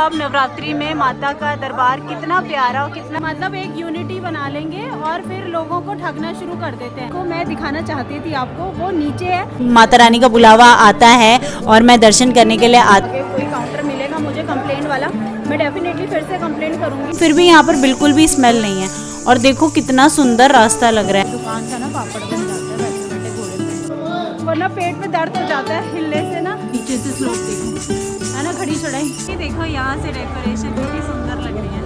अब नवरात्रि में माता का दरबार कितना प्यारा और कितना मतलब एक यूनिटी बना लेंगे और फिर लोगों को ठगना शुरू कर देते हैं। तो मैं दिखाना चाहती थी आपको, वो नीचे है, माता रानी का बुलावा आता है और मैं दर्शन करने के लिए आती। कोई काउंटर मिलेगा मुझे कंप्लेंट वाला, मैं डेफिनेटली फिर से कंप्लेंट करूंगी। फिर भी यहाँ पर बिल्कुल भी स्मेल नहीं है और देखो कितना सुंदर रास्ता लग रहा है। दुकान का ना पापड़ बन जाता है बैठे बैठे घोड़े पे, वरना पेट में दर्द हो जाता है हिलने से ना। नीचे से स्लोप देखो है ना, खड़ी चढ़ाई। ये देखो यहाँ से डेकोरेशन कितनी सुंदर लग रही है।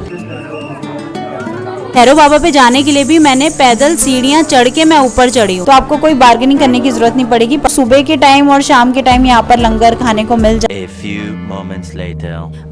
भैरव बाबा पे जाने के लिए भी मैंने पैदल सीढ़ियाँ चढ़ के मैं ऊपर चढ़ी हूँ, तो आपको कोई बार्गेनिंग करने की जरूरत नहीं पड़ेगी। सुबह के टाइम और शाम के टाइम यहाँ पर लंगर खाने को मिल जाए।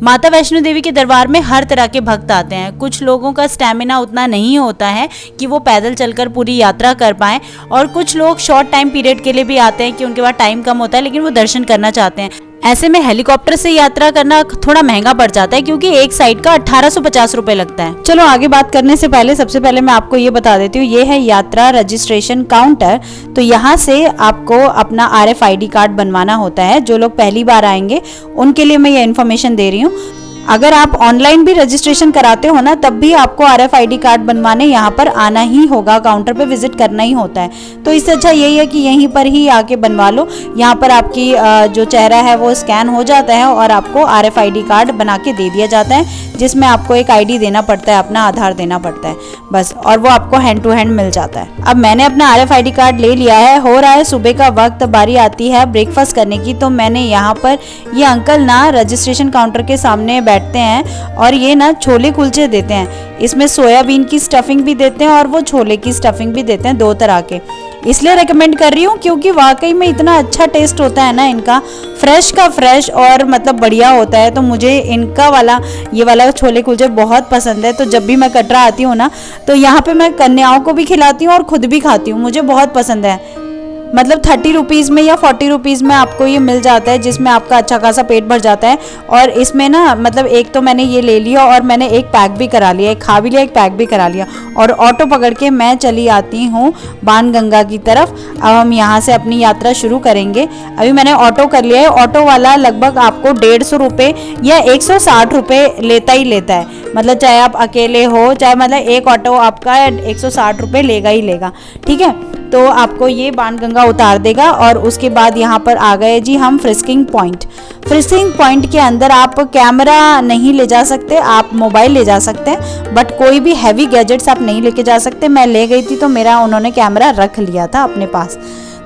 माता वैष्णो देवी के दरबार में हर तरह के भक्त आते हैं। कुछ लोगों का स्टेमिना उतना नहीं होता है कि वो पैदल चलकर पूरी यात्रा कर पाएं, और कुछ लोग शॉर्ट टाइम पीरियड के लिए भी आते हैं कि उनके पास टाइम कम होता है लेकिन वो दर्शन करना चाहते हैं। ऐसे में हेलीकॉप्टर से यात्रा करना थोड़ा महंगा पड़ जाता है क्योंकि एक साइड का 1850 रुपए लगता है। चलो आगे बात करने से पहले सबसे पहले मैं आपको ये बता देती हूँ, ये है यात्रा रजिस्ट्रेशन काउंटर। तो यहाँ से आपको अपना RFID कार्ड बनवाना होता है। जो लोग पहली बार आएंगे उनके लिए मैं ये इन्फॉर्मेशन दे रही हूँ। अगर आप ऑनलाइन भी रजिस्ट्रेशन कराते हो ना, तब भी आपको RFID कार्ड बनवाने यहाँ पर आना ही होगा, काउंटर पे विजिट करना ही होता है। तो इससे अच्छा यही है कि यहीं पर ही आके बनवा लो। यहाँ पर आपकी जो चेहरा है वो स्कैन हो जाता है और आपको RFID कार्ड बना के दे दिया जाता है, जिसमें आपको एक ID देना पड़ता है, अपना आधार देना पड़ता है बस, और वो आपको हैंड टू हैंड मिल जाता है। अब मैंने अपना RFID कार्ड ले लिया है। हो रहा है सुबह का वक्त, बारी आती है ब्रेकफास्ट करने की। तो मैंने यहाँ पर ये अंकल ना रजिस्ट्रेशन काउंटर के सामने बैठते हैं और ये ना छोले कुलचे देते हैं। इसमें सोयाबीन की स्टफिंग भी देते हैं और वो छोले की स्टफिंग भी देते हैं, 2 तरह के। इसलिए रेकमेंड कर रही हूँ क्योंकि वाकई में इतना अच्छा टेस्ट होता है ना इनका, फ्रेश का फ्रेश और मतलब बढ़िया होता है। तो मुझे इनका वाला ये वाला छोले कुलचे बहुत पसंद है। तो जब भी मैं कटरा आती हूँ ना, तो यहाँ पे मैं कन्याओं को भी खिलाती हूँ और खुद भी खाती हूँ। मुझे बहुत पसंद है। मतलब 30 रुपीज़ में या 40 रुपीज़ में आपको ये मिल जाता है, जिसमें आपका अच्छा खासा पेट भर जाता है। और इसमें ना मतलब एक तो मैंने ये ले लिया और मैंने एक पैक भी करा लिया, एक खा भी लिया, एक पैक भी करा लिया, और ऑटो पकड़ के मैं चली आती हूँ बाणगंगा की तरफ। अब हम यहाँ से अपनी यात्रा शुरू करेंगे। अभी मैंने ऑटो कर लिया है। ऑटो वाला लगभग आपको 150 रुपये या 160 रुपये लेता ही लेता है। मतलब चाहे आप अकेले हो, चाहे मतलब एक ऑटो आपका 160 रुपये लेगा ही लेगा, ठीक है। तो आपको ये बाणगंगा उतार देगा और उसके बाद यहाँ पर आ गए जी हम फ्रिस्किंग पॉइंट। फ्रिस्किंग पॉइंट के अंदर आप कैमरा नहीं ले जा सकते, आप मोबाइल ले जा सकते हैं, बट कोई भी हैवी गैजेट्स आप नहीं लेके जा सकते। मैं ले गई थी तो मेरा उन्होंने कैमरा रख लिया था अपने पास।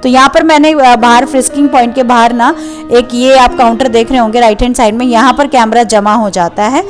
तो यहाँ पर मैंने बाहर फ्रिस्किंग पॉइंट के बाहर ना एक ये आप काउंटर देख रहे होंगे राइट हैंड साइड में, यहाँ पर कैमरा जमा हो जाता है।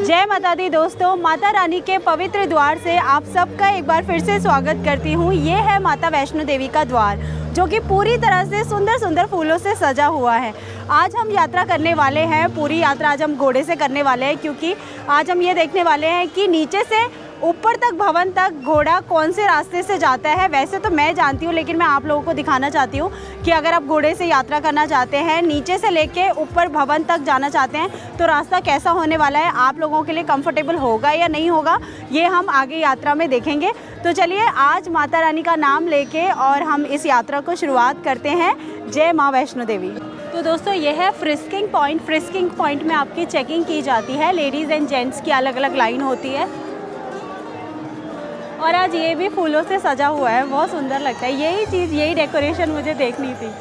जय माता दी दोस्तों, माता रानी के पवित्र द्वार से आप सबका एक बार फिर से स्वागत करती हूँ। ये है माता वैष्णो देवी का द्वार, जो कि पूरी तरह से सुंदर सुंदर फूलों से सजा हुआ है। आज हम यात्रा करने वाले हैं, पूरी यात्रा आज हम घोड़े से करने वाले हैं, क्योंकि आज हम ये देखने वाले हैं कि नीचे से ऊपर तक भवन तक घोड़ा कौन से रास्ते से जाता है। वैसे तो मैं जानती हूँ, लेकिन मैं आप लोगों को दिखाना चाहती हूँ कि अगर आप घोड़े से यात्रा करना चाहते हैं, नीचे से लेके ऊपर भवन तक जाना चाहते हैं, तो रास्ता कैसा होने वाला है, आप लोगों के लिए कंफर्टेबल होगा या नहीं होगा, ये हम आगे यात्रा में देखेंगे। तो चलिए आज माता रानी का नाम लेके और हम इस यात्रा को शुरुआत करते हैं। जय माँ वैष्णो देवी। तो दोस्तों ये है फ्रिस्किंग पॉइंट। फ्रिस्किंग पॉइंट में आपकी चेकिंग की जाती है। लेडीज़ एंड जेंट्स की अलग अलग लाइन होती है, और आज ये भी फूलों से सजा हुआ है, बहुत सुंदर लगता है। यही चीज़, यही डेकोरेशन मुझे देखनी थी।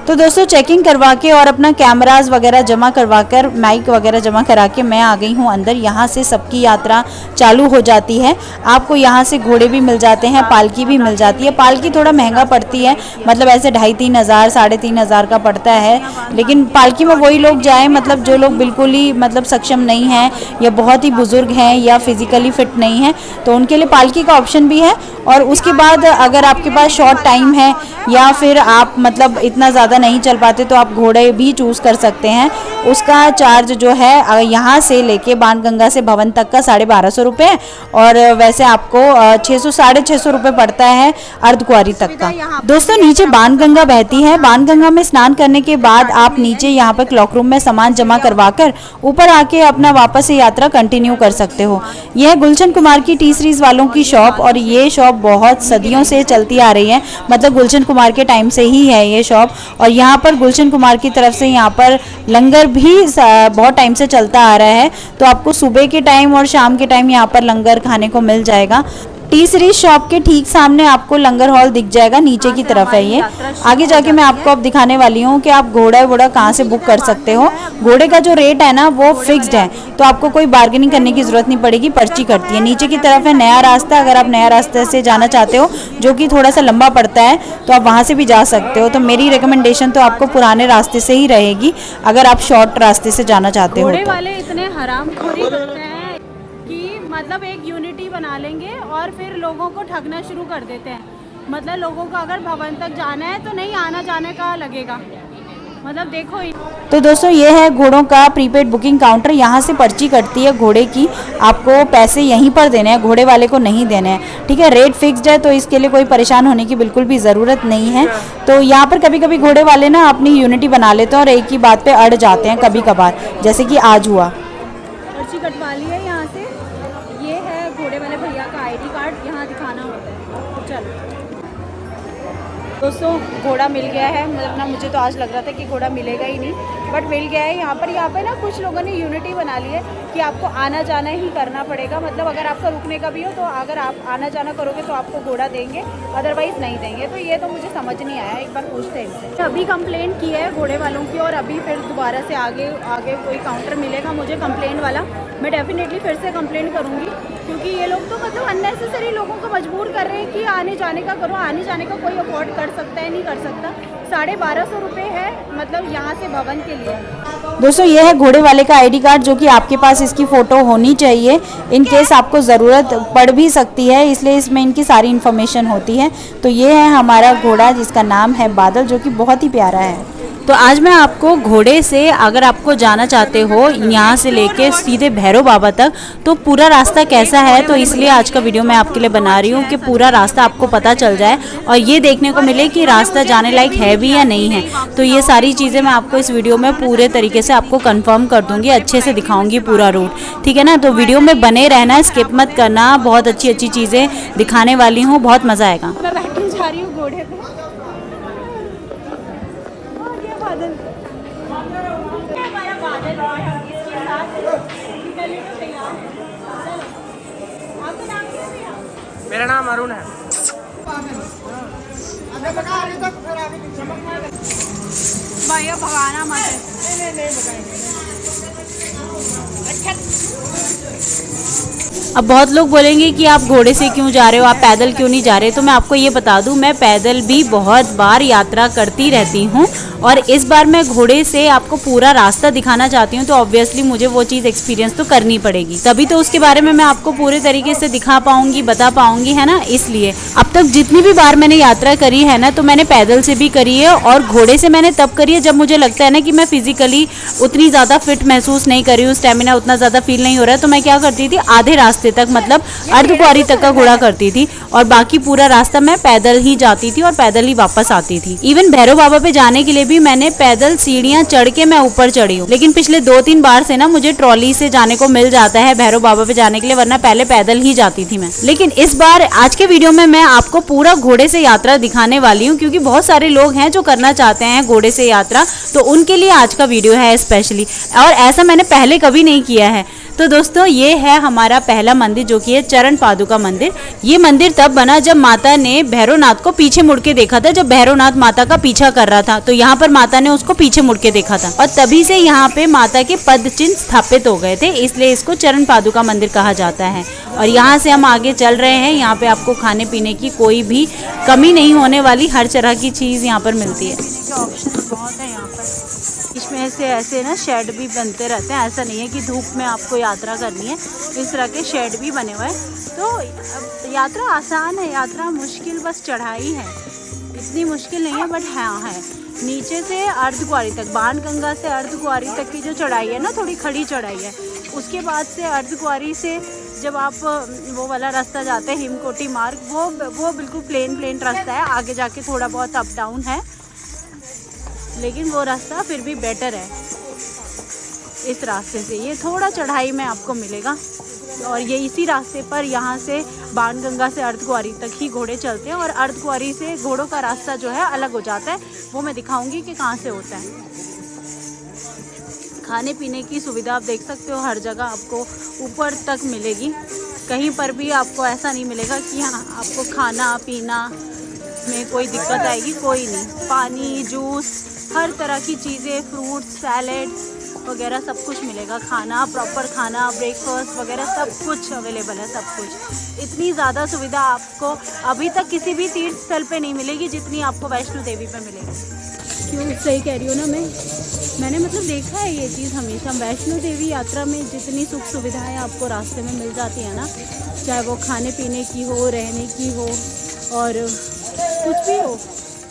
तो दोस्तों चेकिंग करवा के और अपना कैमरास वगैरह जमा करवा कर, माइक वगैरह जमा करा के मैं आ गई हूँ अंदर। यहाँ से सबकी यात्रा चालू हो जाती है। आपको यहाँ से घोड़े भी मिल जाते हैं, पालकी भी मिल जाती है। पालकी थोड़ा महंगा पड़ती है, मतलब ऐसे 2,500-3,000 3,500 का पड़ता है, लेकिन पालकी में वही लोग जाएँ मतलब जो लोग बिल्कुल ही मतलब सक्षम नहीं हैं या बहुत ही बुजुर्ग हैं या फिजिकली फिट नहीं हैं, तो उनके लिए पालकी का ऑप्शन भी है। और उसके बाद अगर आपके पास शॉर्ट टाइम है या फिर आप मतलब इतना ज़्यादा नहीं चल पाते, तो आप घोड़े भी चूज़ कर सकते हैं। उसका चार्ज जो है यहाँ से लेके बाणगंगा से भवन तक का 1250 रुपये, और वैसे आपको 600 650 रुपये पड़ता है अर्धकुंवारी तक का। दोस्तों नीचे बाणगंगा बहती है। बाणगंगा में स्नान करने के बाद आप नीचे यहाँ पर क्लॉक रूम में सामान जमा करवा कर ऊपर आके अपना वापस से यात्रा कंटिन्यू कर सकते हो। यह गुलशन कुमार की टी सीरीज वालों की शॉप, और ये शॉप बहुत सदियों से चलती आ रही है, मतलब गुलशन कुमार के टाइम से ही है ये शॉप। और यहाँ पर गुलशन कुमार की तरफ से यहाँ पर लंगर भी बहुत टाइम से चलता आ रहा है, तो आपको सुबह के टाइम और शाम के टाइम यहाँ पर लंगर खाने को मिल जाएगा। टी सीरीज शॉप के ठीक सामने आपको लंगर हॉल दिख जाएगा, नीचे की तरफ है ये। आगे जाके मैं आपको अब दिखाने वाली हूँ कि आप घोड़ा कहाँ से बुक कर सकते हो। घोड़े का जो रेट है ना वो फिक्स्ड है, तो आपको कोई बार्गेनिंग करने की जरूरत नहीं पड़ेगी, पर्ची कटती है। नीचे की तरफ है नया रास्ता, अगर आप नया रास्ते से जाना चाहते हो जो कि थोड़ा सा लंबा पड़ता है तो आप वहाँ से भी जा सकते हो। तो मेरी रिकमेंडेशन तो आपको पुराने रास्ते से ही रहेगी अगर आप शॉर्ट रास्ते से जाना चाहते हो। घोड़े वाले इतने हरामखोरी करते हैं कि मतलब एक यूनिटी बना लेंगे और फिर लोगों को ठगना शुरू कर देते हैं। मतलब लोगों को अगर भवन तक जाना है तो नहीं आना जाने का लगेगा, मतलब देखो ही। तो दोस्तों ये है घोड़ों का प्रीपेड बुकिंग काउंटर, यहाँ से पर्ची कटती है घोड़े की, आपको पैसे यहीं पर देने हैं, घोड़े वाले को नहीं देने हैं, ठीक है। रेट फिक्स्ड है तो इसके लिए कोई परेशान होने की बिल्कुल भी ज़रूरत नहीं है। तो यहाँ पर कभी कभी घोड़े वाले ना अपनी यूनिटी बना लेते हैं और एक ही बात पे अड़ जाते हैं कभी कभार, जैसे कि आज हुआ। पर्ची कटवा ली है यहाँ से, ये है घोड़े वाले भैया का आईडी कार्ड, यहाँ दिखाना होता है। चलो दोस्तों घोड़ा मिल गया है, मतलब ना मुझे तो आज लग रहा था कि घोड़ा मिलेगा ही नहीं, बट मिल गया है। यहाँ पे ना कुछ लोगों ने यूनिटी बना ली है कि आपको आना जाना ही करना पड़ेगा, मतलब अगर आपका रुकने का भी हो तो अगर आप आना जाना करोगे तो आपको घोड़ा देंगे, अदरवाइज़ नहीं देंगे। तो ये तो मुझे समझ नहीं आया, एक बार पूछते हैं इनसे। अभी कंप्लेंट की है घोड़े वालों की और अभी फिर दोबारा से आगे कोई काउंटर मिलेगा मुझे कंप्लेंट वाला, मैं डेफिनेटली फिर से कंप्लेंट करूँगी, क्योंकि ये लोग तो मतलब अननेसेसरी लोगों को मजबूर कर रहे हैं कि आने जाने का करो। आने जाने का कोई अफोर्ड कर सकता है, नहीं कर सकता। 1250 रुपये है मतलब यहाँ से भवन के लिए। दोस्तों ये है घोड़े वाले का आईडी कार्ड, जो कि आपके पास इसकी फ़ोटो होनी चाहिए, इन केस आपको ज़रूरत पड़ भी सकती है, इसलिए इसमें इनकी सारी इन्फॉर्मेशन होती है। तो ये है हमारा घोड़ा जिसका नाम है बादल, जो कि बहुत ही प्यारा है। तो आज मैं आपको घोड़े से, अगर आपको जाना चाहते हो यहाँ से लेके सीधे भैरव बाबा तक, तो पूरा रास्ता कैसा है, तो इसलिए आज का वीडियो मैं आपके लिए बना रही हूँ कि पूरा रास्ता आपको पता चल जाए और ये देखने को मिले कि रास्ता जाने लायक है भी या नहीं है। तो ये सारी चीज़ें मैं आपको इस वीडियो में पूरे तरीके से आपको कंफर्म कर दूँगी, अच्छे से दिखाऊँगी पूरा रूट, ठीक है ना। तो वीडियो में बने रहना, स्किप मत करना, बहुत अच्छी अच्छी चीज़ें दिखाने वाली हूँ, बहुत मज़ा आएगा। मैं बैठने जा रही हूँ घोड़े पे। बादल हमारा बादल और हम इसके साथ निकलने को तैयार हैं। आपका नाम क्या है भैया? मेरा नाम अरुण है। भैया भगाना मत। अब बहुत लोग बोलेंगे कि आप घोड़े से क्यों जा रहे हो, आप पैदल क्यों नहीं जा रहे, तो मैं आपको ये बता दूं, मैं पैदल भी बहुत बार यात्रा करती रहती हूं और इस बार मैं घोड़े से आपको पूरा रास्ता दिखाना चाहती हूं, तो ऑब्वियसली मुझे वो चीज़ एक्सपीरियंस तो करनी पड़ेगी, तभी तो उसके बारे में मैं आपको पूरे तरीके से दिखा पाऊंगी, बता पाऊंगी, है ना। इसलिए अब तक जितनी भी बार मैंने यात्रा करी है ना, तो मैंने पैदल से भी करी है और घोड़े से मैंने तब करी है जब मुझे लगता है ना कि मैं फिजिकली उतनी ज़्यादा फिट महसूस नहीं कर रही हूँ, स्टेमिना उतना ज़्यादा फील नहीं हो रहा है, तो मैं क्या करती थी, आधे रास्ते तक मतलब अर्धकुंवारी तक का घोड़ा करती थी और बाकी पूरा रास्ता मैं पैदल ही जाती थी और पैदल ही वापस आती थी। इवन भैरव बाबा पे जाने के लिए भी मैंने पैदल सीढ़ियां चढ़ के मैं ऊपर चढ़ी हूँ, लेकिन पिछले 2-3 बार से ना मुझे ट्रॉली से जाने को मिल जाता है भैरव बाबा पे जाने के लिए, वरना पहले पैदल ही जाती थी मैं। लेकिन इस बार आज के वीडियो में मैं आपको पूरा घोड़े से यात्रा दिखाने वाली हूँ, क्योंकि बहुत सारे लोग हैं जो करना चाहते हैं घोड़े से यात्रा, तो उनके लिए आज का वीडियो है स्पेशली, और ऐसा मैंने पहले कभी नहीं किया है। तो दोस्तों ये है हमारा पहला मंदिर, जो कि है चरण पादुका मंदिर। ये मंदिर तब बना जब माता ने भैरवनाथ को पीछे मुड़ के देखा था, जब भैरवनाथ माता का पीछा कर रहा था, तो यहाँ पर माता ने उसको पीछे मुड़ के देखा था और तभी से यहाँ पे माता के पद चिन्ह स्थापित हो गए थे, इसलिए इसको चरण पादुका मंदिर कहा जाता है। और यहाँ से हम आगे चल रहे हैं, यहाँ पे आपको खाने पीने की कोई भी कमी नहीं होने वाली, हर तरह की चीज़ यहाँ पर मिलती है। ऑप्शन बहुत है यहाँ पर, इसमें से ऐसे ना शेड भी बनते रहते हैं, ऐसा नहीं है कि धूप में आपको यात्रा करनी है, इस तरह के शेड भी बने हुए हैं। तो यात्रा आसान है, यात्रा मुश्किल बस चढ़ाई है, इतनी मुश्किल नहीं है, बट हाँ है। नीचे से अर्धकुंवारी तक, बाणगंगा से अर्धकुंवारी तक की जो चढ़ाई है ना, थोड़ी खड़ी चढ़ाई है। उसके बाद से अर्धकुंवारी से जब आप वो वाला रास्ता जाते हैं हिमकोटी मार्ग, वो बिल्कुल प्लेन रास्ता है, आगे जाके थोड़ा बहुत अप डाउन है, लेकिन वो रास्ता फिर भी बेटर है इस रास्ते से। ये थोड़ा चढ़ाई में आपको मिलेगा, और ये इसी रास्ते पर यहाँ से बाणगंगा से अर्धकुंवारी तक ही घोड़े चलते हैं, और अर्धकुंवारी से घोड़ों का रास्ता जो है अलग हो जाता है, वो मैं दिखाऊंगी कि कहाँ से होता है। खाने पीने की सुविधा आप देख सकते हो हर जगह आपको ऊपर तक मिलेगी, कहीं पर भी आपको ऐसा नहीं मिलेगा कि हाँ आपको खाना पीना में कोई दिक्कत आएगी, कोई नहीं। पानी, जूस, हर तरह की चीज़ें, फ्रूट्स, सैलेड वगैरह सब कुछ मिलेगा। खाना, प्रॉपर खाना, ब्रेकफास्ट वगैरह सब कुछ अवेलेबल है, सब कुछ। इतनी ज़्यादा सुविधा आपको अभी तक किसी भी तीर्थ स्थल पे नहीं मिलेगी जितनी आपको वैष्णो देवी पे मिलेगी। क्यों सही कह रही हूँ ना मैंने मतलब देखा है ये चीज़ हमेशा। वैष्णो देवी यात्रा में जितनी सुख सुविधाएं आपको रास्ते में मिल जाती है ना, चाहे वो खाने पीने की हो, रहने की हो, और कुछ भी हो,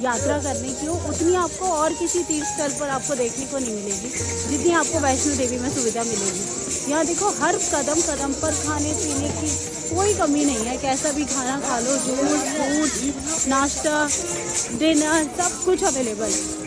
यात्रा करने की हो, उतनी आपको और किसी तीर्थ स्थल पर आपको देखने को नहीं मिलेगी जितनी आपको वैष्णो देवी में सुविधा मिलेगी। यहाँ देखो हर कदम कदम पर खाने पीने की कोई कमी नहीं है, कैसा भी खाना खा लो, जूस, फ्रूट, नाश्ता, डिनर, सब कुछ अवेलेबल है।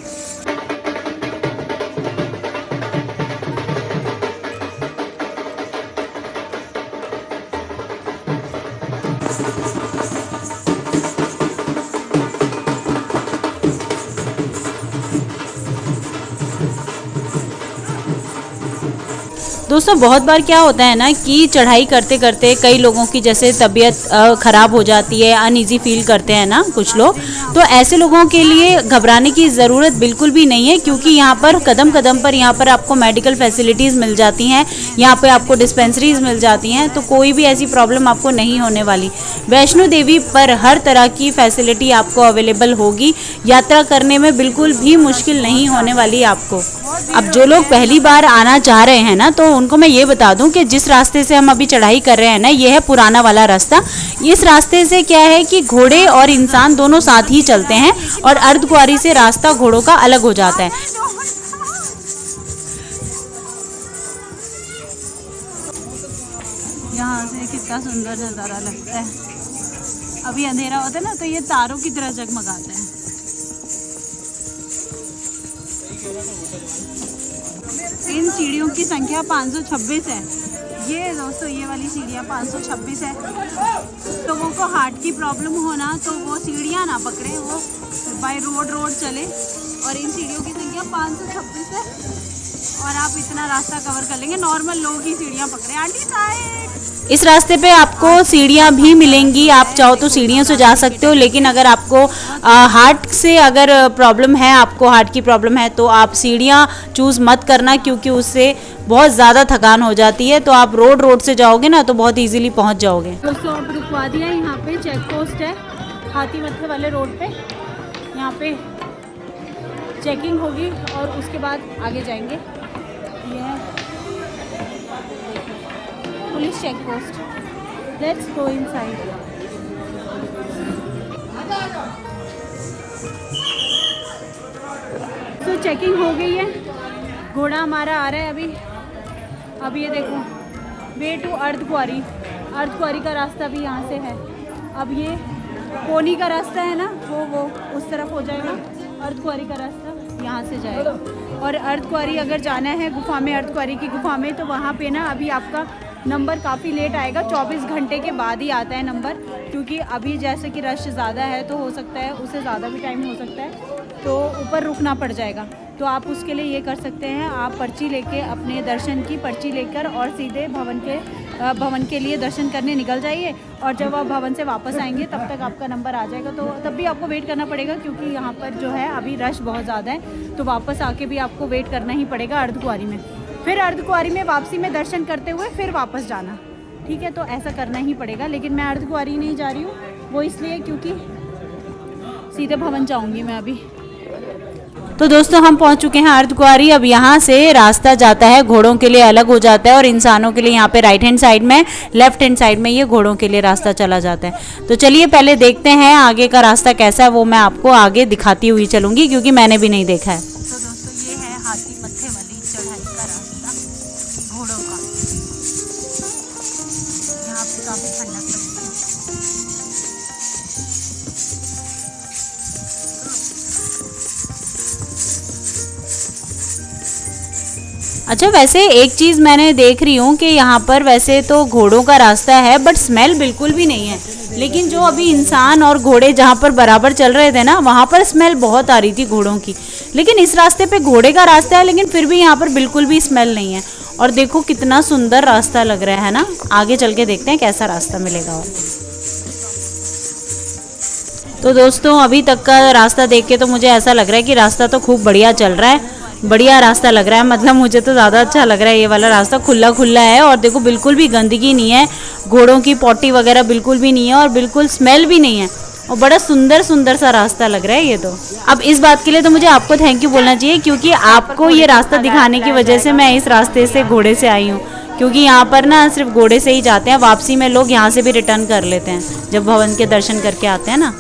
दोस्तों बहुत बार क्या होता है ना कि चढ़ाई करते करते कई लोगों की जैसे तबीयत ख़राब हो जाती है, अनईजी फील करते हैं ना कुछ लोग, तो ऐसे लोगों के लिए घबराने की ज़रूरत बिल्कुल भी नहीं है, क्योंकि यहाँ पर कदम कदम पर यहाँ पर आपको मेडिकल फैसिलिटीज़ मिल जाती हैं, यहाँ पे आपको डिस्पेंसरीज मिल जाती हैं, तो कोई भी ऐसी प्रॉब्लम आपको नहीं होने वाली। वैष्णो देवी पर हर तरह की फैसिलिटी आपको अवेलेबल होगी, यात्रा करने में बिल्कुल भी मुश्किल नहीं होने वाली आपको। अब जो लोग पहली बार आना चाह रहे हैं ना, तो उनको मैं ये बता दूं कि जिस रास्ते से हम अभी चढ़ाई कर रहे हैं ना, ये है पुराना वाला रास्ता। इस रास्ते से क्या है कि घोड़े और इंसान दोनों साथ ही चलते हैं, और अर्धकुंवारी से रास्ता घोड़ों का अलग हो जाता है। यहाँ से कितना सुंदर नज़ारा लगता है। अभी अंधेरा होता है ना, तो ये तारों की तरह जगमगाता है। इन सीढ़ियों की संख्या 526 है। ये दोस्तों ये वाली सीढ़ियाँ 526 है। तो वो को हार्ट की प्रॉब्लम होना, तो वो सीढ़ियाँ ना पकड़े, वो बाय रोड चले। और इन सीढ़ियों की संख्या 526 है, और आप इतना रास्ता कवर कर लेंगे। नॉर्मल लोग ही सीढ़ियाँ पकड़े। Aunty side. इस रास्ते पे आपको सीढ़ियाँ भी मिलेंगी, आप चाहो तो सीढ़ियों से जा सकते हो, लेकिन अगर आपको हार्ट से अगर प्रॉब्लम है, आपको हार्ट की प्रॉब्लम है, तो आप सीढ़ियाँ चूज़ मत करना, क्योंकि उससे बहुत ज़्यादा थकान हो जाती है। तो आप रोड से जाओगे ना, तो बहुत इजीली पहुँच जाओगे। दोस्तों अब रुकवा दिया, यहाँ पे चेक पोस्ट है हाथी मत्थे वाले रोड पे। यहाँ पे चेकिंग होगी और उसके बाद आगे जाएंगे। ये है police check post. Let's go inside. तो चेकिंग हो गई है, घोड़ा हमारा आ रहा है अभी ये देखो, वे टू अर्धकुंवारी का रास्ता भी यहाँ से है। अब ये पोनी का रास्ता है ना, वो उस तरफ हो जाएगा। अर्धकुंवारी का रास्ता यहाँ से जाएगा। और अर्धकुंवारी अगर जाना है गुफा में, अर्धकुंवारी की गुफा में, तो वहाँ पे ना अभी आपका नंबर काफ़ी लेट आएगा। 24 घंटे के बाद ही आता है नंबर, क्योंकि अभी जैसे कि रश ज़्यादा है, तो हो सकता है उससे ज़्यादा भी टाइम हो सकता है, तो ऊपर रुकना पड़ जाएगा। तो आप उसके लिए ये कर सकते हैं, आप पर्ची लेके, अपने दर्शन की पर्ची लेकर और सीधे भवन के लिए दर्शन करने निकल जाइए। और जब आप भवन से वापस आएंगे तब तक आपका नंबर आ जाएगा, तो तब भी आपको वेट करना पड़ेगा, क्योंकि यहाँ पर जो है अभी रश बहुत ज़्यादा है। तो वापस आके भी आपको वेट करना ही पड़ेगा अर्धकुंवारी में। फिर अर्धकुंवारी में वापसी में दर्शन करते हुए फिर वापस जाना, ठीक है। तो ऐसा करना ही पड़ेगा, लेकिन मैं अर्धकुंवारी नहीं जा रही हूँ, वो इसलिए क्योंकि सीधे भवन जाऊँगी मैं अभी। तो दोस्तों हम पहुंच चुके हैं अर्धकुंवारी। अब यहाँ से रास्ता जाता है, घोड़ों के लिए अलग हो जाता है, और इंसानों के लिए यहाँ पे राइट हैंड साइड में, लेफ्ट हैंड साइड में ये घोड़ों के लिए रास्ता चला जाता है। तो चलिए पहले देखते हैं आगे का रास्ता कैसा है, वो मैं आपको आगे दिखाती हुई चलूँगी, क्योंकि मैंने भी नहीं देखा है। तो दोस्तों ये है हाथी मत्थे वाली चढ़ाई का रास्ता घोड़ों का। यहाँ पे काफ़ी ठंडक लगती है। अच्छा, वैसे एक चीज़ मैंने देख रही हूँ कि यहाँ पर वैसे तो घोड़ों का रास्ता है बट स्मेल बिल्कुल भी नहीं है, लेकिन जो अभी इंसान और घोड़े जहाँ पर बराबर चल रहे थे ना, वहाँ पर स्मेल बहुत आ रही थी घोड़ों की। लेकिन इस रास्ते पे घोड़े का रास्ता है लेकिन फिर भी यहाँ पर बिल्कुल भी स्मेल नहीं है। और देखो कितना सुंदर रास्ता लग रहा है ना। आगे चल के देखते हैं कैसा रास्ता मिलेगा। और तो दोस्तों अभी तक का रास्ता देख के तो मुझे ऐसा लग रहा है कि रास्ता तो खूब बढ़िया चल रहा है, बढ़िया रास्ता लग रहा है। मतलब मुझे तो ज़्यादा अच्छा लग रहा है, ये वाला रास्ता खुला खुला है और देखो बिल्कुल भी गंदगी नहीं है, घोड़ों की पॉटी वगैरह बिल्कुल भी नहीं है और बिल्कुल स्मेल भी नहीं है और बड़ा सुंदर सुंदर सा रास्ता लग रहा है ये तो। अब इस बात के लिए तो मुझे आपको थैंक यू बोलना चाहिए, क्योंकि आपको ये रास्ता दिखाने की वजह से मैं इस रास्ते से घोड़े से आई हूँ, क्योंकि यहाँ पर ना सिर्फ घोड़े से ही जाते हैं, वापसी में लोग यहाँ से भी रिटर्न कर लेते हैं जब भवन के दर्शन करके आते हैं ना।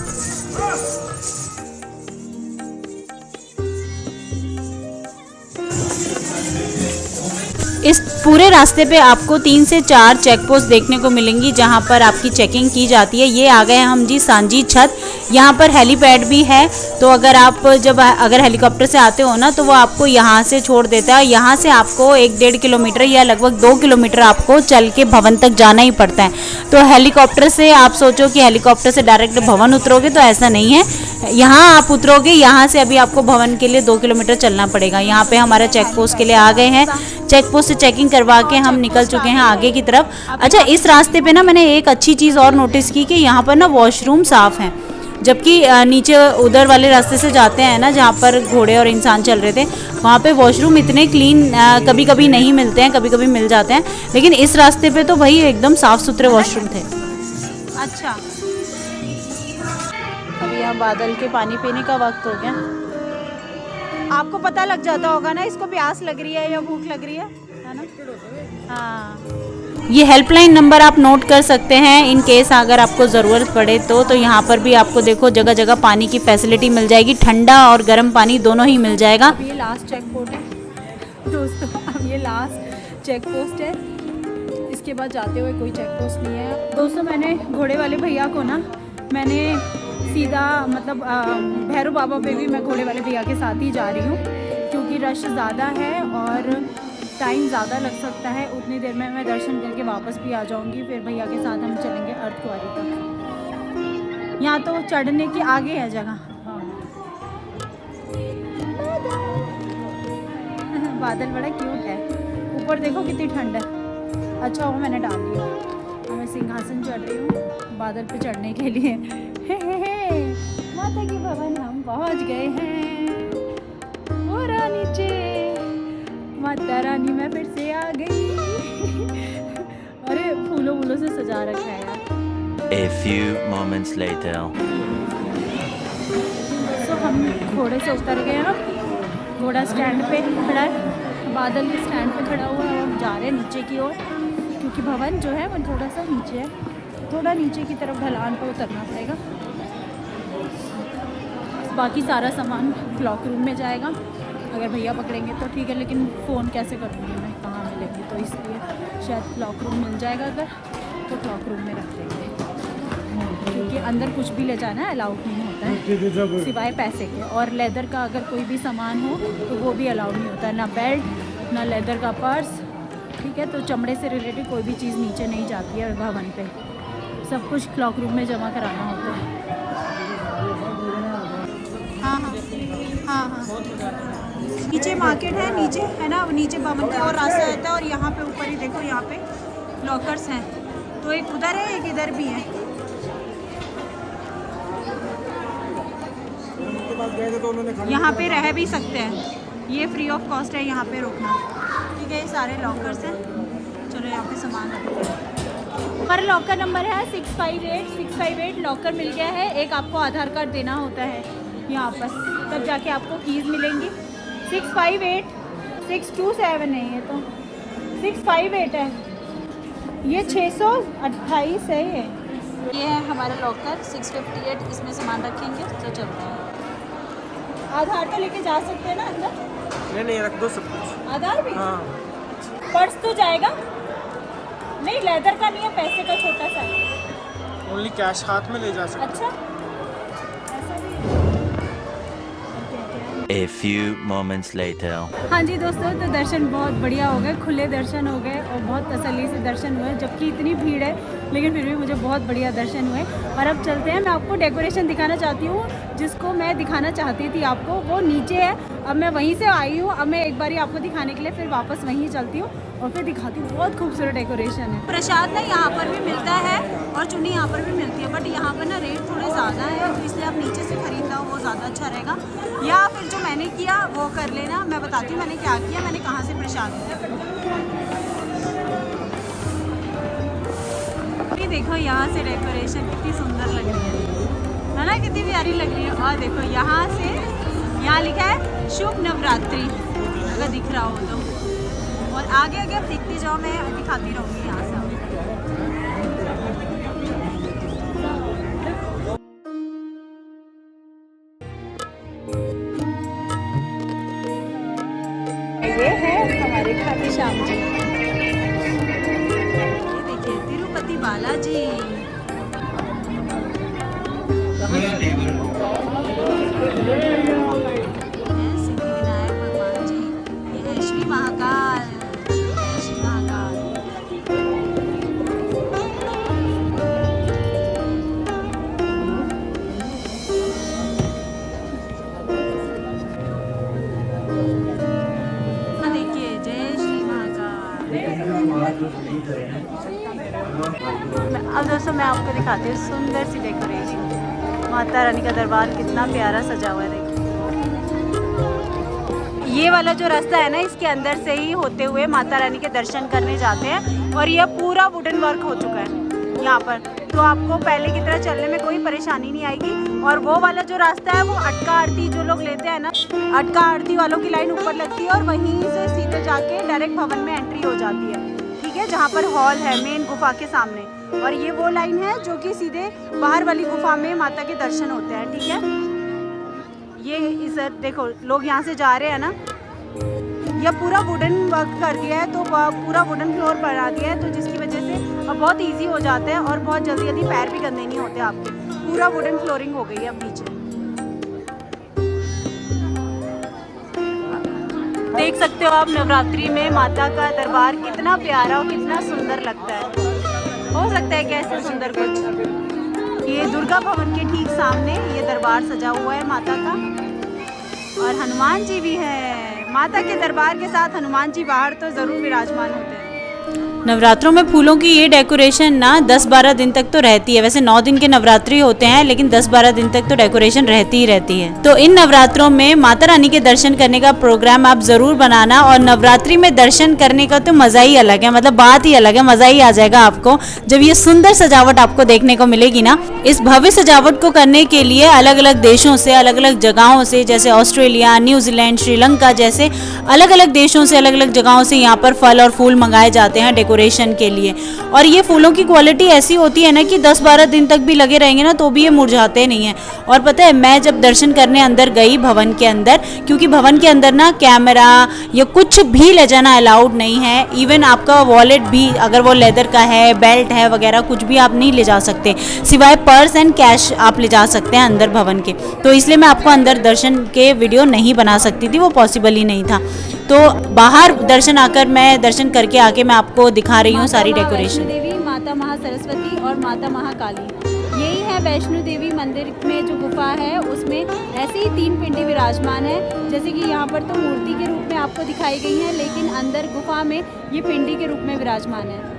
इस पूरे रास्ते पे आपको 3 से 4 चेक पोस्ट देखने को मिलेंगी जहाँ पर आपकी चेकिंग की जाती है। ये आ गए हम जी सांझी छत। यहाँ पर हेलीपैड भी है, तो अगर आप अगर हेलीकॉप्टर से आते हो ना तो वो आपको यहाँ से छोड़ देता है। यहाँ से आपको 1-1.5 किलोमीटर या लगभग 2 किलोमीटर आपको चल के भवन तक जाना ही पड़ता है। तो हेलीकॉप्टर से आप सोचो कि हेलीकॉप्टर से डायरेक्ट भवन उतरोगे, तो ऐसा नहीं है। यहाँ आप उतरोगे, यहाँ से अभी आपको भवन के लिए 2 किलोमीटर चलना पड़ेगा। यहाँ पे हमारा चेक पोस्ट के लिए आ गए हैं, चेक पोस्ट से चेकिंग करवा के हम निकल चुके हैं आगे की तरफ। अच्छा, इस रास्ते पे ना मैंने एक अच्छी चीज़ और नोटिस की कि यहाँ पर ना वॉशरूम साफ़ हैं, जबकि नीचे उधर वाले रास्ते से जाते हैं ना जहाँ पर घोड़े और इंसान चल रहे थे, वहाँ पे वॉशरूम इतने क्लीन कभी कभी नहीं मिलते हैं, कभी कभी मिल जाते हैं, लेकिन इस रास्ते पे तो भाई एकदम साफ़ सुथरे वॉशरूम थे। अच्छा, अभी यहाँ बादल के पानी पीने का वक्त हो गया। आपको पता लग जाता होगा ना इसको प्यास लग रही है या भूख लग रही है ना? हाँ, ये हेल्पलाइन नंबर आप नोट कर सकते हैं इन केस अगर आपको ज़रूरत पड़े तो यहाँ पर भी आपको देखो जगह जगह पानी की फैसिलिटी मिल जाएगी, ठंडा और गर्म पानी दोनों ही मिल जाएगा। ये लास्ट चेक पोस्ट है दोस्तों, अब ये लास्ट चेक पोस्ट है, इसके बाद जाते हुए कोई चेक पोस्ट नहीं है दोस्तों। मैंने घोड़े वाले भैया को ना मैंने सीधा मतलब भैरव बाबा पे भी मैं घोड़े वाले भैया के साथ ही जा रही हूँ, क्योंकि रश ज़्यादा है और टाइम ज़्यादा लग सकता है। उतनी देर में मैं दर्शन करके वापस भी आ जाऊँगी, फिर भैया के साथ हम चलेंगे अर्धकुंवारी तक। यहाँ तो चढ़ने के आगे है जगह। बादल बड़ा क्यूट है, ऊपर देखो कितनी ठंड है। अच्छा वो मैंने डाल दिया, मैं सिंहासन चढ़ रही हूँ बादल पे चढ़ने के लिए। माता के भवन हम पहुँच गए हैं, पूरा नीचे माता रानी मैं फिर से आ गई। अरे फूलों वूलों से सजा रखा है यार। A few moments later. तो हम घोड़े से उतर गए हैं, घोड़ा स्टैंड पे खड़ा है, बादल भी स्टैंड पे खड़ा हुआ है और हम जा रहे हैं नीचे की ओर, क्योंकि भवन जो है वो थोड़ा सा नीचे है, थोड़ा नीचे की तरफ ढलान पर उतरना पड़ेगा। बाकी सारा सामान क्लॉक रूम में जाएगा, अगर भैया पकड़ेंगे तो ठीक है, लेकिन फ़ोन कैसे करूँगी मैं, कहाँ मिलेंगे, तो इसलिए शायद क्लॉक रूम मिल जाएगा अगर तो क्लॉक रूम में रख देंगे, क्योंकि अंदर कुछ भी ले जाना अलाउड नहीं होता है सिवाय पैसे के। और लेदर का अगर कोई भी सामान हो तो वो भी अलाउड नहीं होता है, ना बेल्ट ना लेदर का पर्स, ठीक है। तो चमड़े से रिलेटेड कोई भी चीज़ नीचे नहीं जाती है भवन पे, सब कुछ क्लॉक रूम में जमा कराना होता है। हाँ हाँ हाँ हाँ, नीचे मार्केट है, नीचे है ना, नीचे भवन का और रास्ता रहता है, और यहाँ पे ऊपर ही देखो यहाँ पे लॉकर्स हैं, तो एक उधर है एक इधर भी है। यहाँ पे रह भी सकते हैं, ये फ्री ऑफ कॉस्ट है यहाँ पे रुकना, ठीक है। ये सारे लॉकर्स हैं, चलो यहाँ पे सामान रखते हैं। पर लॉकर नंबर है 658 लॉकर मिल गया है। एक आपको आधार कार्ड देना होता है यहाँ पर, तब जाके आपको कीज़ मिलेंगी। 658 627 नहीं है तो 658 है, ये 628 है। ये है हमारा लॉकर 658, इसमें सामान रखेंगे तो चलता है। आधार तो लेके जा सकते हैं ना अंदर? नहीं रख दो सब कुछ। आधार भी? हाँ। पर्स तो जाएगा? नहीं लेदर का नहीं है, पैसे का छोटा सा है। ओनली कैश हाथ में ले जा सकते। अच्छा ऐसा भी है। A few moments later. हाँ जी दोस्तों, तो दर्शन बहुत बढ़िया हो गए, खुले दर्शन हो गए और बहुत तसल्ली से दर्शन हुए, जबकि इतनी भीड़ है लेकिन फिर भी मुझे बहुत बढ़िया दर्शन हुए। और अब चलते हैं, मैं आपको डेकोरेशन दिखाना चाहती हूँ, जिसको मैं दिखाना चाहती थी आपको, वो नीचे है। अब मैं वहीं से आई हूँ, अब मैं एक बारी आपको दिखाने के लिए फिर वापस वहीं चलती हूँ और फिर दिखाती हूँ। बहुत खूबसूरत डेकोरेशन है। प्रसाद ना यहाँ पर भी मिलता है और चुन्नी यहाँ पर भी मिलती है, बट यहाँ पर ना रेट थोड़े ज़्यादा है, तो इसलिए आप नीचे से खरीदना हो वो ज़्यादा अच्छा रहेगा। या फिर जो मैंने किया वो कर लेना। मैं बताती हूँ मैंने क्या किया, मैंने कहाँ से प्रसाद लिया। ये देखो यहाँ से डेकोरेशन कितनी सुंदर लग रही है ना, कितनी प्यारी लग रही है। और देखो यहाँ से, यहाँ लिखा है शुभ नवरात्रि, अगर दिख रहा हो तो। और आगे आगे आप देखते जाओ, मैं दिखाती रहूँगी यहाँ से। ये है हमारे खाटू श्याम जी, ये देखिए तिरुपति बालाजी। सिद्धिविनायक भगवान जी, ये है श्री महाकाल, श्री महाकाल। अब दोस्तों मैं आपको दिखाती हूँ सुंदर सी डेकोरेशन। माता रानी का दरबार कितना प्यारा सजा हुआ है, देखिए। ये वाला जो रास्ता है ना, इसके अंदर से ही होते हुए माता रानी के दर्शन करने जाते हैं और ये पूरा वुडन वर्क हो चुका है यहाँ पर, तो आपको पहले की तरह चलने में कोई परेशानी नहीं आएगी। और वो वाला जो रास्ता है वो अटका आरती जो लोग लेते हैं ना, अटका आरती वालों की लाइन ऊपर लगती है और वहीं से सीधे जाके डायरेक्ट भवन में एंट्री हो जाती है, ठीक है, जहाँ पर हॉल है मेन गुफा के सामने। और ये वो लाइन है जो कि सीधे बाहर वाली गुफा में माता के दर्शन होते हैं, ठीक है। ये इस देखो लोग यहाँ से जा रहे हैं ना, यह पूरा वुडन वर्क कर दिया है, तो पूरा वुडन फ्लोर बना दिया है, तो जिसकी वजह से अब बहुत इजी हो जाता है और बहुत जल्दी जल्दी पैर भी गंदे नहीं होते आपके। पूरा वुडन फ्लोरिंग हो गई है अब नीचे, देख सकते हो आप नवरात्रि में माता का दरबार कितना प्यारा और कितना सुंदर लगता है। हो सकता है कि ऐसे सुंदर कुछ। ये दुर्गा भवन के ठीक सामने ये दरबार सजा हुआ है माता का, और हनुमान जी भी है। माता के दरबार के साथ हनुमान जी बाहर तो ज़रूर विराजमान होते हैं। नवरात्रों में फूलों की ये डेकोरेशन ना 10-12 दिन तक तो रहती है। वैसे 9 दिन के नवरात्रि होते हैं, लेकिन 10-12 दिन तक तो डेकोरेशन रहती ही रहती है। तो इन नवरात्रों में माता रानी के दर्शन करने का प्रोग्राम आप जरूर बनाना। और नवरात्रि में दर्शन करने का तो मजा ही अलग है, मतलब बात ही अलग है, मजा ही आ जाएगा आपको जब ये सुंदर सजावट आपको देखने को मिलेगी ना। इस भव्य सजावट को करने के लिए अलग अलग देशों से, अलग अलग जगहों से, जैसे ऑस्ट्रेलिया, न्यूजीलैंड, श्रीलंका जैसे अलग अलग देशों से, अलग अलग जगहों से यहाँ पर फल और फूल मंगाए जाते हैं डेकोरेशन के लिए। और ये फूलों की क्वालिटी ऐसी होती है ना कि 10-12 दिन तक भी लगे रहेंगे ना तो भी ये मुरझाते नहीं हैं। और पता है, मैं जब दर्शन करने अंदर गई भवन के अंदर, क्योंकि भवन के अंदर ना कैमरा या कुछ भी ले जाना अलाउड नहीं है। इवन आपका वॉलेट भी, अगर वो लेदर का है, बेल्ट है वगैरह, कुछ भी आप नहीं ले जा सकते, सिवाय पर्स एंड कैश आप ले जा सकते हैं अंदर भवन के। तो इसलिए मैं आपको अंदर दर्शन के वीडियो नहीं बना सकती थी, वो पॉसिबल ही नहीं था। तो बाहर दर्शन आकर मैं दर्शन करके आके मैं आपको दिखा रही हूँ सारी डेकोरेशन। वैष्णो देवी, माता महासरस्वती और माता महाकाली, यही है वैष्णो देवी मंदिर में जो गुफा है, उसमें ऐसे ही 3 पिंडी विराजमान है। जैसे कि यहाँ पर तो मूर्ति के रूप में आपको दिखाई गई है, लेकिन अंदर गुफा में ये पिंडी के रूप में विराजमान है।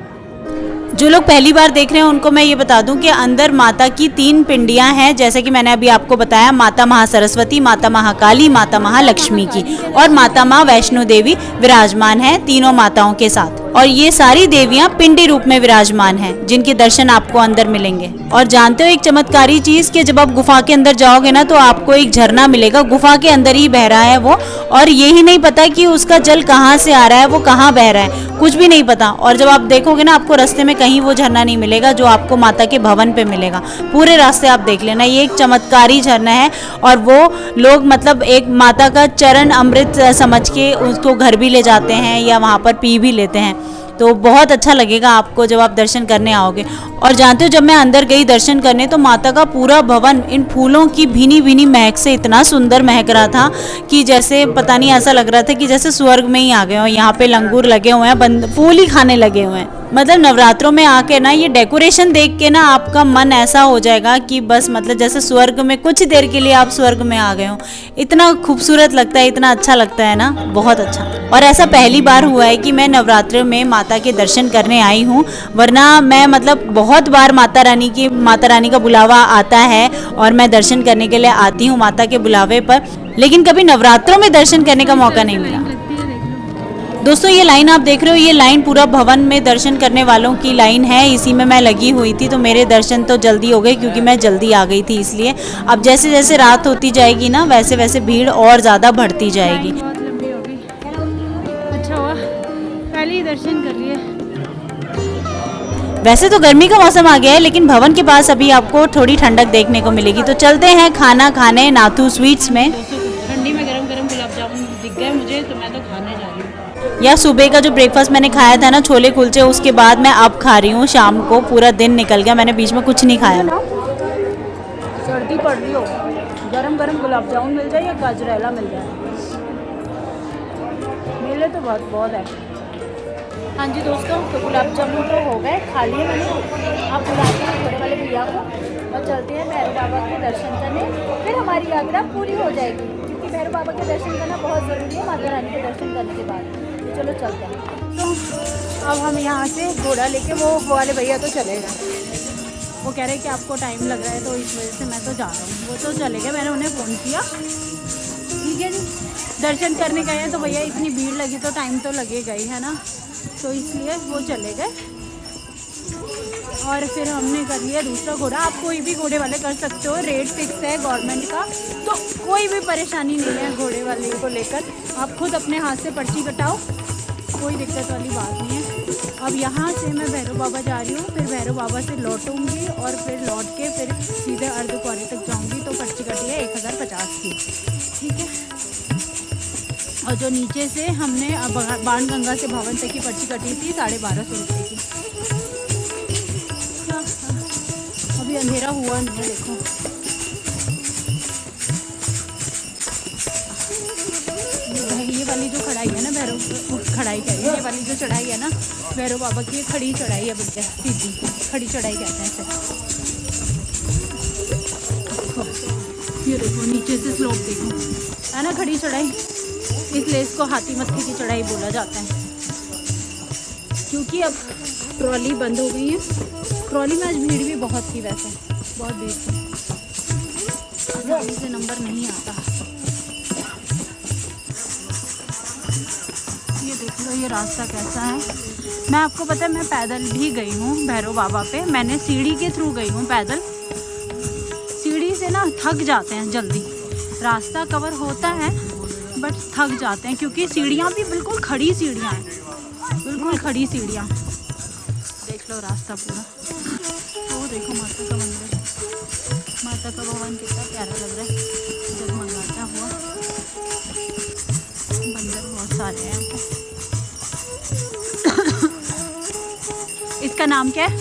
जो लोग पहली बार देख रहे हैं उनको मैं ये बता दूं कि अंदर माता की 3 पिंडियां हैं, जैसे कि मैंने अभी आपको बताया, माता महासरस्वती, माता महाकाली, माता महालक्ष्मी की, और माता माँ वैष्णो देवी विराजमान है तीनों माताओं के साथ। और ये सारी देवियां पिंडी रूप में विराजमान हैं, जिनके दर्शन आपको अंदर मिलेंगे। और जानते हो एक चमत्कारी चीज कि जब आप गुफा के अंदर जाओगे ना तो आपको एक झरना मिलेगा, गुफा के अंदर ही बह रहा है वो, और ये ही नहीं पता कि उसका जल कहाँ से आ रहा है, वो कहाँ बह रहा है, कुछ भी नहीं पता। और जब आप देखोगे ना, आपको रास्ते में कहीं वो झरना नहीं मिलेगा जो आपको माता के भवन पे मिलेगा। पूरे रास्ते आप देख लेना, ये एक चमत्कारी झरना है। और वो लोग मतलब एक माता का चरण अमृत समझ के उसको घर भी ले जाते हैं या वहाँ पर पी भी लेते हैं। तो बहुत अच्छा लगेगा आपको जब आप दर्शन करने आओगे। और जानते हो जब मैं अंदर गई दर्शन करने तो माता का पूरा भवन इन फूलों की भीनी भीनी महक से इतना सुंदर महक रहा था कि जैसे पता नहीं, ऐसा लग रहा था कि जैसे स्वर्ग में ही आ गए हो। यहाँ पे लंगूर लगे हुए हैं, फूल ही खाने लगे हुए हैं। मतलब नवरात्रों में आके ना ये डेकोरेशन देख के ना आपका मन ऐसा हो जाएगा कि बस मतलब जैसे स्वर्ग में, कुछ देर के लिए आप स्वर्ग में आ गए हो। इतना खूबसूरत लगता है, इतना अच्छा लगता है ना, बहुत अच्छा। और ऐसा पहली बार हुआ है कि मैं नवरात्र में माता के दर्शन करने आई हूँ, वरना मैं मतलब बहुत बार माता रानी का बुलावा आता है और मैं दर्शन करने के लिए आती हूँ माता के बुलावे पर, लेकिन कभी नवरात्रों में दर्शन करने का मौका नहीं मिला। दोस्तों ये लाइन आप देख रहे हो, ये लाइन पूरा भवन में दर्शन करने वालों की लाइन है, इसी में मैं लगी हुई थी। तो मेरे दर्शन तो जल्दी हो गए क्योंकि मैं जल्दी आ गई थी इसलिए। अब जैसे जैसे रात होती जाएगी ना वैसे वैसे भीड़ और ज़्यादा बढ़ती जाएगी। बहुत लंबी हो गई। अच्छा हुआ पहले ही दर्शन कर लिए। वैसे तो गर्मी का मौसम आ गया है लेकिन भवन के पास अभी आपको थोड़ी ठंडक देखने को मिलेगी। तो चलते हैं खाना खाने नाथू स्वीट्स में। ठंडी में गरम गरम गुलाब जामुन दिख गए मुझे, तो मैं तो खाने जा रही हूँ। या सुबह का जो ब्रेकफास्ट मैंने खाया था ना, छोले कुलचे, उसके बाद मैं अब खा रही हूँ। शाम को पूरा दिन निकल गया, मैंने बीच में कुछ नहीं खाया। सर्दी पड़ रही हो, गरम गरम गुलाब जामुन मिल जाए या गाजरेला मिल जाए, मिले तो बहुत है। हाँ जी दोस्तों, तो गुलाब जामुन तो हो गए, खा लिए मैंने। आप बुलाते हैं छोटे वाले भैया को और चलते हैं भैरव बाबा के दर्शन करने, फिर हमारी यात्रा पूरी हो जाएगी। क्योंकि भैरव बाबा के दर्शन करना बहुत ज़रूरी है माता रानी के दर्शन करने के बाद। तो चलो चलते हैं। तो अब हम यहाँ से घोड़ा लेके, वो वाले भैया तो चले गए, वो कह रहे हैं कि आपको टाइम लग रहा है तो इस वजह से मैं तो जा रहा हूँ। वो तो चले गए, मैंने उन्हें फ़ोन किया। ठीक है जी, दर्शन करने गए हैं तो भैया इतनी भीड़ लगी तो टाइम तो लगेगा ही, है ना, तो इसलिए वो चले गए। और फिर हमने कर लिया दूसरा घोड़ा। आप कोई भी घोड़े वाले कर सकते हो, रेट फिक्स है गवर्नमेंट का, तो कोई भी परेशानी नहीं है घोड़े वाले को लेकर। आप खुद अपने हाथ से पर्ची कटाओ, कोई दिक्कत वाली बात नहीं है। अब यहाँ से मैं भैरव बाबा जा रही हूँ, फिर भैरव बाबा से लौटूंगी और फिर लौट के फिर सीधे अर्धकुंवारी तक जाऊँगी। तो पर्ची कटी है 1050 की, ठीक है। और जो नीचे से हमने बाणगंगा से भवन तक की पर्ची कटी थी 1250 रुपये की। अभी अंधेरा हुआ नहीं है, देखो ये वाली जो खड़ाई है ना, खड़ाई कह रही है, ये वाली जो चढ़ाई है ना भैरव बाबा की, खड़ी चढ़ाई है, बोलते हैं सीधी खड़ी चढ़ाई कहते हैं इसे। ये देखो नीचे से स्लोप देखो, है ना खड़ी चढ़ाई, इसलिए इसको हाथी मत्थे की चढ़ाई बोला जाता है। क्योंकि अब ट्रॉली बंद हो गई है। ट्रॉली में आज भीड़ भी बहुत थी, वैसे बहुत भीड़ थी, आसानी से नंबर नहीं आता। ये देख लो ये रास्ता कैसा है। मैं आपको पता है मैं पैदल भी गई हूँ भैरव बाबा पे, मैंने सीढ़ी के थ्रू गई हूँ पैदल। सीढ़ी से ना थक जाते हैं जल्दी, रास्ता कवर होता है बट थक जाते हैं, क्योंकि सीढ़ियाँ भी बिल्कुल खड़ी सीढ़ियाँ हैं, बिल्कुल खड़ी सीढ़ियाँ। देख लो रास्ता पूरा, वो देखो माता का मंदिर, माता का भवन कितना प्यारा लग रहा है जगमगाता हुआ। बंदर बहुत सारे हैं यहाँ पे। इसका नाम क्या है?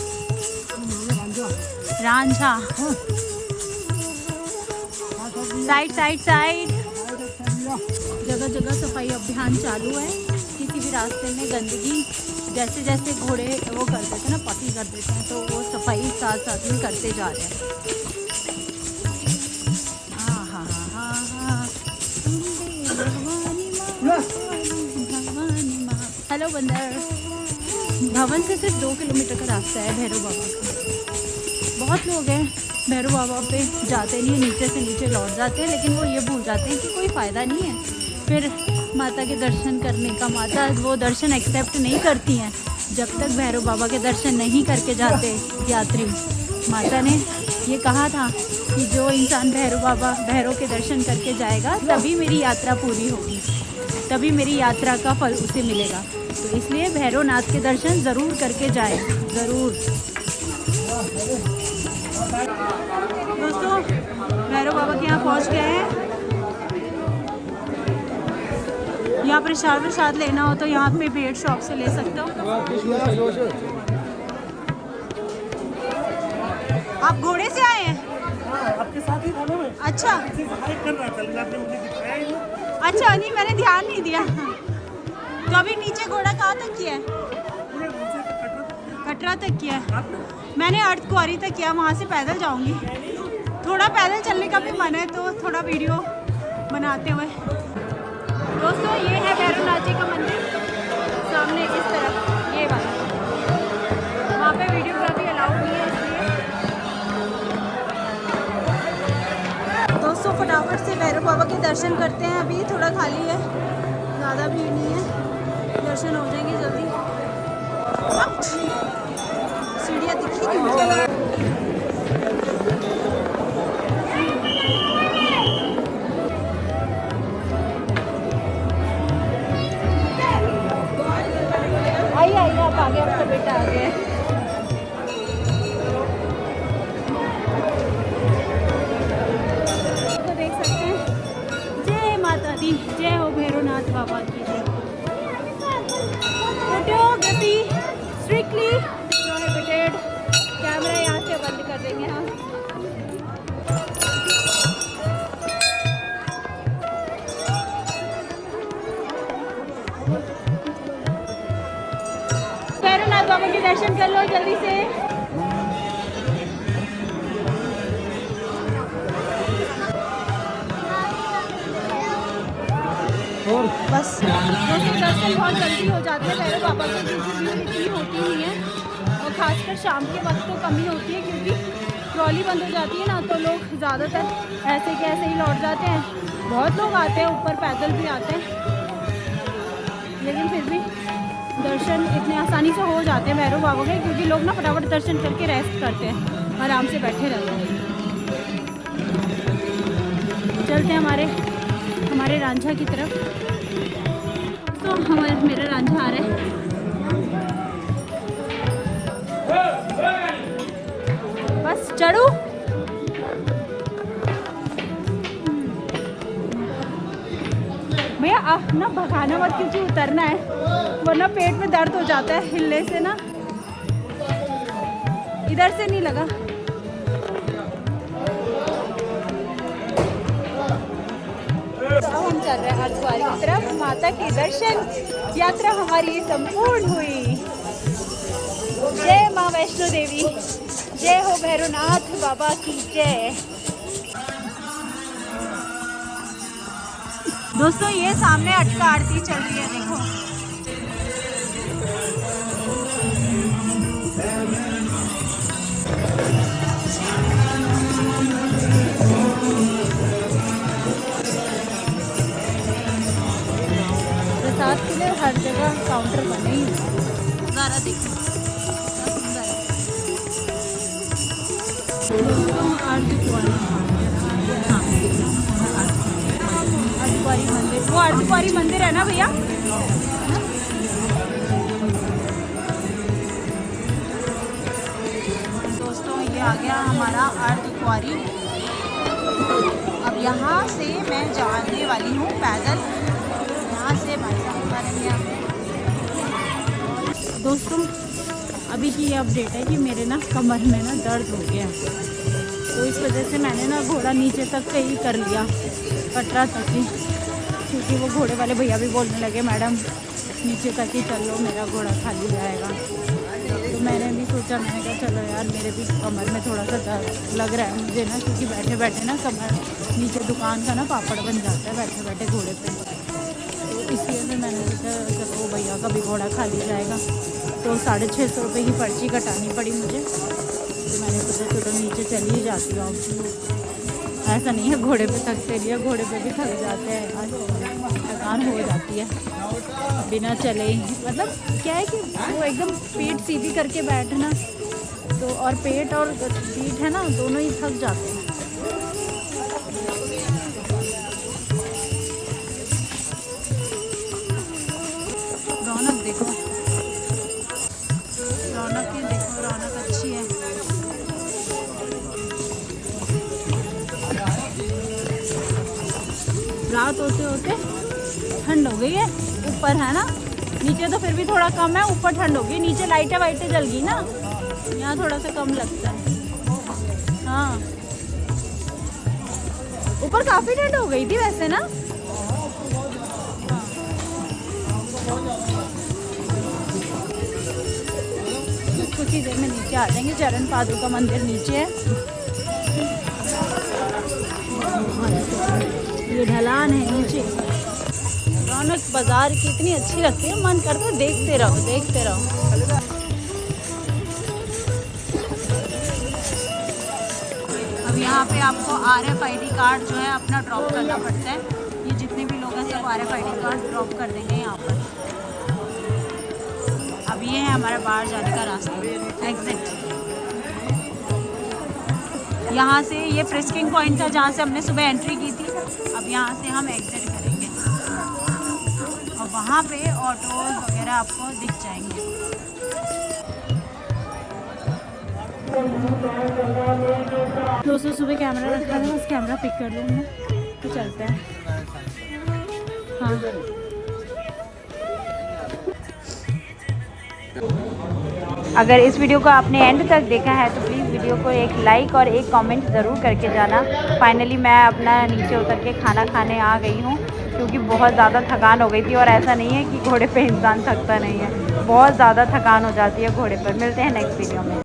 रांझा। Side side side. जगह जगह सफाई अभियान चालू है। किसी भी रास्ते में गंदगी, जैसे जैसे घोड़े वो कर देते हैं ना, पकी कर देते हैं, तो वो सफाई साथ साथ में करते जा रहे हैं। हेलो बंदर। भवन से सिर्फ 2 किलोमीटर का रास्ता है भैरव बाबा का। बहुत लोग हैं भैरव बाबा पे जाते नहीं, नीचे से नीचे लौट जाते हैं, लेकिन वो ये भूल जाते हैं कि कोई फ़ायदा नहीं है फिर माता के दर्शन करने का। माता वो दर्शन एक्सेप्ट नहीं करती हैं जब तक भैरव बाबा के दर्शन नहीं करके जाते यात्री। माता ने ये कहा था कि जो इंसान भैरव के दर्शन करके जाएगा तभी मेरी यात्रा पूरी होगी, तभी मेरी यात्रा का फल उसे मिलेगा। तो इसलिए भैरवनाथ के दर्शन ज़रूर करके जाए, ज़रूर। दोस्तों भैरव बाबा के यहाँ पहुँच गए हैं। यहाँ प्रसाद लेना हो तो यहाँ पे बेड शॉप से ले सकते हो। आप घोड़े से आए हैं? आपके साथ ही था ना मैं, अच्छा पीछे से हाइक कर रहा था, लेकिन आपने मुझे दिखाया ही नहीं। अच्छा, नहीं मैंने ध्यान नहीं दिया। तो अभी नीचे घोड़ा कहाँ तक किया है? पूरे नीचे से कटरा तक। कटरा तक किया है। आपने मैंने अर्ध कुंवारी तक किया, वहाँ से पैदल जाऊँगी। थोड़ा पैदल चलने का भी मन है तो थोड़ा वीडियो बनाते हुए। दोस्तों ये है भैरवनाथ जी का मंदिर, सामने इस तरफ ये वाला। वहाँ पे वीडियोग्राफी अलाउड नहीं है इसलिए। दोस्तों फटाफट से भैरव बाबा के दर्शन करते हैं। अभी थोड़ा खाली है, ज़्यादा भीड़ नहीं है, दर्शन हो जाएंगे जल्दी। सीढ़ियाँ दिखी नहीं मुझे। आइए आइए, आप आगे, आपका बेटा आ गया है। तो देख सकते हैं। जय माता दी, जय हो भैरवनाथ बाबा की जय। Photography strictly prohibited. कैमरा यहाँ से बंद कर देंगे हम। भैरवनाथ बाबा के दर्शन कर लो जल्दी से। बस दोस्तों दर्शन बहुत जल्दी हो जाते हैं भैरव बाबा के, क्योंकि भीड़ इतनी होती नहीं है और खासकर शाम के वक्त तो कमी होती है, क्योंकि ट्रॉली बंद हो जाती है ना, तो लोग ज़्यादातर ऐसे के ऐसे ही लौट जाते हैं। बहुत लोग आते हैं, ऊपर पैदल भी आते हैं, लेकिन फिर भी दर्शन इतने आसानी से हो जाते हैं भैरव बाबा के, क्योंकि लोग ना फटाफट दर्शन करके रेस्ट करते हैं, आराम से बैठे रहते हैं। चलते हैं हमारे रांझा की तरफ। तो मेरा रांझा आ रहा है। बस चढ़ू। भैया आप ना भगाना मत, क्योंकि उतरना है, वरना पेट में दर्द हो जाता है हिलने से ना। इधर से नहीं लगा। अब हम चल रहे हैं अर्धकुंवारी की तरफ। माता की दर्शन यात्रा हमारी संपूर्ण हुई। जय माँ वैष्णो देवी, जय हो भैरवनाथ बाबा की जय। दोस्तों ये सामने अटका आरती चल रही है, देखो। प्रसाद के लिए हर जगह काउंटर बने ही हैं। नज़ारा देखो कितना सुंदर है। दोस्तों अर्धकुंवारी मंदिर, वो अर्धकुंवारी मंदिर है ना भैया? दोस्तों ये आ गया हमारा अर्धकुंवारी। अब यहाँ से मैं जाने वाली हूँ पैदल। यहाँ से भाई साहब करेंगे। दोस्तों अभी की ये अपडेट है कि मेरे ना कमर में ना दर्द हो गया, तो इस वजह से मैंने ना घोड़ा नीचे तक ही कर लिया, कटरा तक ही, क्योंकि वो घोड़े वाले भैया भी बोलने लगे मैडम नीचे तक ही चल लो, मेरा घोड़ा खाली जाएगा। तो मैंने भी सोचा, मैंने कहा चलो यार मेरे भी कमर में थोड़ा सा दर्द लग रहा है मुझे ना, क्योंकि बैठे बैठे ना कमर नीचे दुकान का ना पापड़ बन जाता है बैठे बैठे घोड़े पे। तो इसलिए फिर मैंने सोचा चलो भैया का भी घोड़ा खाली जाएगा। तो 650 रुपये की पर्ची कटानी पड़ी मुझे। तो मैंने सोचा चलो नीचे चली जाती हूँ। ऐसा नहीं है घोड़े पे थकते लिए, घोड़े पे भी थक जाते हैं यार, थकान हो जाती है बिना चले ही। मतलब क्या है कि वो एकदम पीठ सीधी करके बैठना, तो और पेट और पीठ है ना दोनों ही थक जाते हैं। रौनक देखो, रौनक ही देखो, रौनक अच्छी है। रात होते होते ठंड हो गई है, ऊपर है ना, नीचे तो फिर भी थोड़ा कम है, ऊपर ठंड हो गई। नीचे लाइटें वाइटें जल गई ना, यहाँ थोड़ा सा कम लगता है। हाँ, ऊपर काफी ठंड हो गई थी वैसे ना। कुछ ही देर में नीचे आ जाएंगे, चरण पादुका मंदिर नीचे है। ये ढलान है नीचे। रौनक बाजार की इतनी अच्छी लगती है, मन करता है देखते रहो देखते रहो। अब यहाँ पे आपको RFID कार्ड जो है अपना ड्रॉप करना पड़ता है। ये जितने भी लोग हैं सब RFID कार्ड ड्रॉप कर देंगे यहाँ पर। अब ये है हमारा बाहर जाने का रास्ता, एग्जिट। यहाँ से ये फ्रिस्किंग पॉइंट था जहाँ से हमने सुबह एंट्री की थी। अब यहाँ से हम एग्जिट करेंगे और वहाँ पे ऑटोज वगैरह आपको दिख जाएंगे। दोस्तों सुबह कैमरा रखा था, बस कैमरा पिक कर लूँ मैं तो चलते हैं। हाँ, अगर इस वीडियो को आपने एंड तक देखा है तो प्लीज़ वीडियो को एक लाइक और एक कमेंट ज़रूर करके जाना। फाइनली मैं अपना नीचे उतर के खाना खाने आ गई हूँ, क्योंकि बहुत ज़्यादा थकान हो गई थी। और ऐसा नहीं है कि घोड़े पे इंसान थकता नहीं है, बहुत ज़्यादा थकान हो जाती है घोड़े पर। मिलते हैं नेक्स्ट वीडियो में।